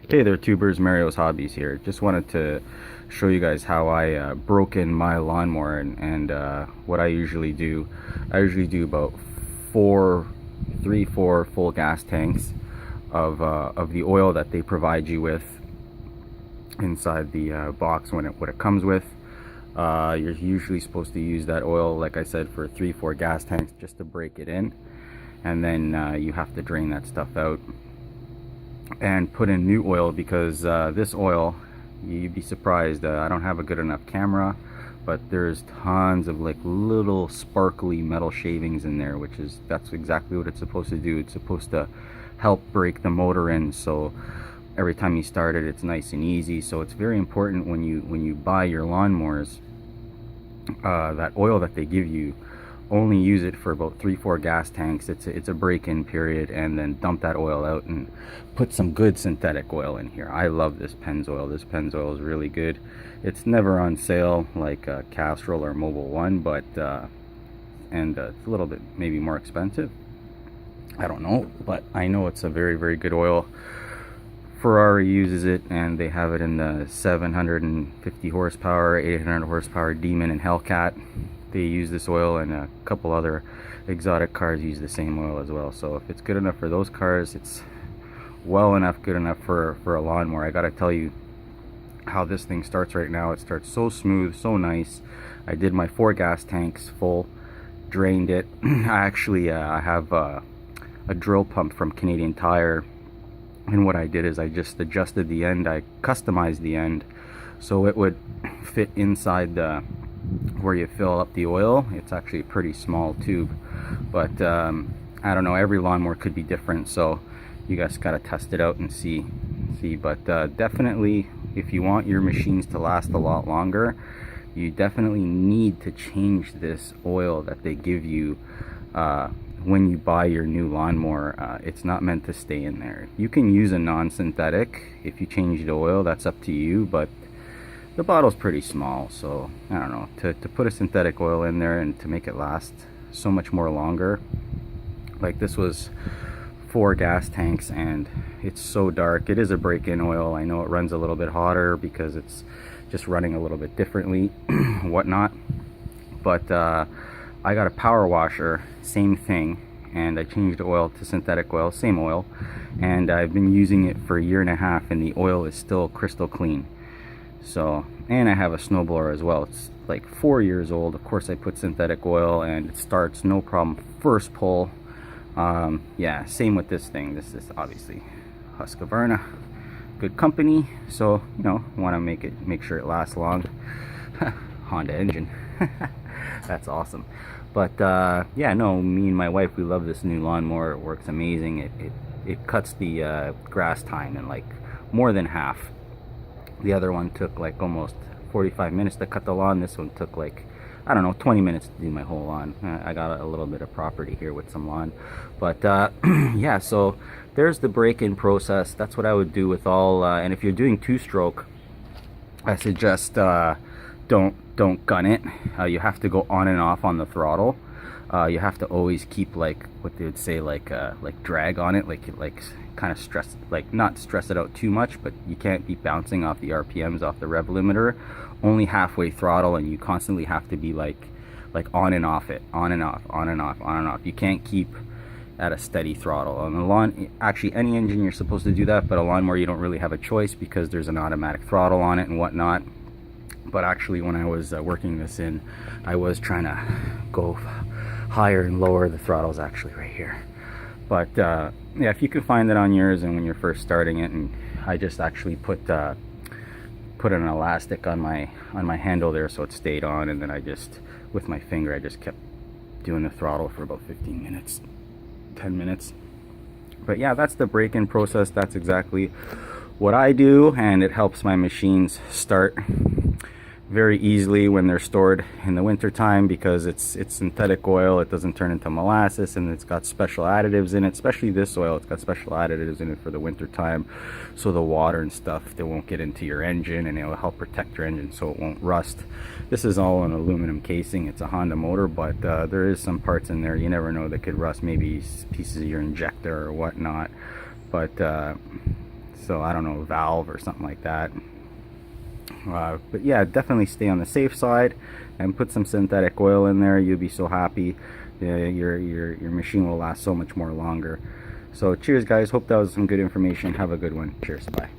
Hey there, tubers. Mario's Hobbies here. Just wanted to show you guys how I broke in my lawnmower and what I usually do. I usually do about four full gas tanks of the oil that they provide you with inside the box when it comes with. You're usually supposed to use that oil, like I said, for 3-4 gas tanks just to break it in, and then you have to drain that stuff out and put in new oil because this oil, you'd be surprised, I don't have a good enough camera, but there's tons of like little sparkly metal shavings in there, that's exactly what it's supposed to do. It's supposed to help break the motor in, so every time you start it, it's nice and easy. So it's very important when you buy your lawnmowers, that oil that they give you, only use it for about 3-4 gas tanks. It's a break-in period, and then dump that oil out and put some good synthetic oil in here. I love this Pennzoil. This Pennzoil is really good. It's never on sale like Castrol or Mobil 1, but it's a little bit maybe more expensive, I don't know, but I know it's a very, very good oil. Ferrari uses it, and they have it in the 750 horsepower, 800 horsepower Demon and Hellcat. They use this oil, and a couple other exotic cars use the same oil as well. So if it's good enough for those cars, it's good enough for a lawnmower. I gotta tell you how this thing starts right now. It starts so smooth, so nice. I did my 4 gas tanks full, drained it. I have a drill pump from Canadian Tire, and what I did is I just adjusted the end. I customized the end so it would fit inside where you fill up the oil. It's actually a pretty small tube, but I don't know, every lawnmower could be different, so you guys gotta test it out and see. But definitely, if you want your machines to last a lot longer, you definitely need to change this oil that they give you when you buy your new lawnmower. It's not meant to stay in there. You can use a non-synthetic if you change the oil, that's up to you, but the bottle's pretty small, so I don't know, to put a synthetic oil in there and to make it last so much more longer. Like, this was 4 gas tanks, and it's so dark. It is a break-in oil. I know it runs a little bit hotter because it's just running a little bit differently, whatnot, but I got a power washer, same thing, and I changed the oil to synthetic oil, same oil, and I've been using it for a year and a half, and the oil is still crystal clean. So, and I have a snowblower as well. It's like 4 years old. Of course, I put synthetic oil, and it starts no problem first pull. Yeah, same with this thing. This is obviously Husqvarna, good company, so you know, want to make sure it lasts long. Honda engine. That's awesome. But yeah, no, me and my wife, we love this new lawnmower. It works amazing. It cuts the grass time in like more than half. The other one took like almost 45 minutes to cut the lawn. This one took like, I don't know, 20 minutes to do my whole lawn. I got a little bit of property here with some lawn, but yeah, so there's the break-in process. That's what I would do with all, and if you're doing 2-stroke, I suggest don't gun it. You have to go on and off on the throttle. You have to always keep, like, what they would say, like drag on it, like kind of stress, like not stress it out too much, but you can't be bouncing off the RPMs off the rev limiter. Only halfway throttle, and you constantly have to be like on and off it, on and off, on and off, on and off. You can't keep at a steady throttle. On the lawn, actually any engine you're supposed to do that, but a lawnmower you don't really have a choice because there's an automatic throttle on it and whatnot. But actually, when I was working this in, I was trying to go higher and lower. The throttle's actually right here. But yeah, if you can find it on yours, and when you're first starting it, and I just actually put an elastic on my handle there so it stayed on, and then I just, with my finger, I just kept doing the throttle for about 15 minutes, 10 minutes. But yeah, that's the break-in process. That's exactly what I do, and it helps my machines start very easily when they're stored in the winter time, because it's synthetic oil. It doesn't turn into molasses, and it's got special additives in it, especially this oil. It's got special additives in it for the winter time, so the water and stuff, they won't get into your engine, and it'll help protect your engine so it won't rust. This is all an aluminum casing. It's a Honda motor, but there is some parts in there you never know that could rust, maybe pieces of your injector or whatnot. But So I don't know, a valve or something like that. But yeah, definitely stay on the safe side and put some synthetic oil in there. You'll be so happy. Your machine will last so much more longer. So cheers guys, hope that was some good information. Have a good one. Cheers, bye.